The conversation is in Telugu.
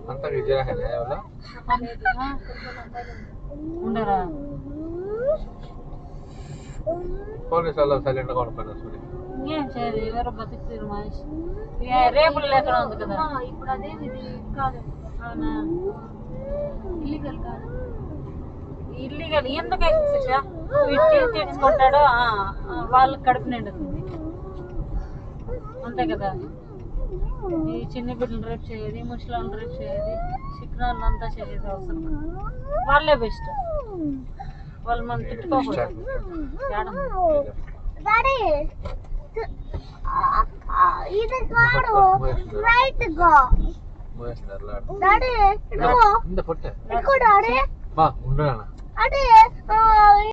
अंतर विजय है ना वाला ఉండరా పోలీసు వాళ్ళు సైలెంట్ గా ఉండిపోయినా సూర్య ఏం చేయదు ఎవరో బతుకుతారు మనిషి రేపులు లేక ఉంది కదా ఇప్పుడు అదే ఇది కాదు అవునా ఇల్లీగల్ కాదు ఇల్లీగల్ ఎందుకైతే శిక్ష వీటికి తెచ్చుకుంటాడో వాళ్ళకి కడుపు నిండుతుంది అంతే కదా ఈ చిన్న బిడ్డలు రేపు చేయదు ముసలాలను రేపు చేయదు చిక్నాలను అంతా చేయదు అవసరం వాళ్ళే బెస్ట్ వాళ్ళు మనం తిట్టుకోకూడదు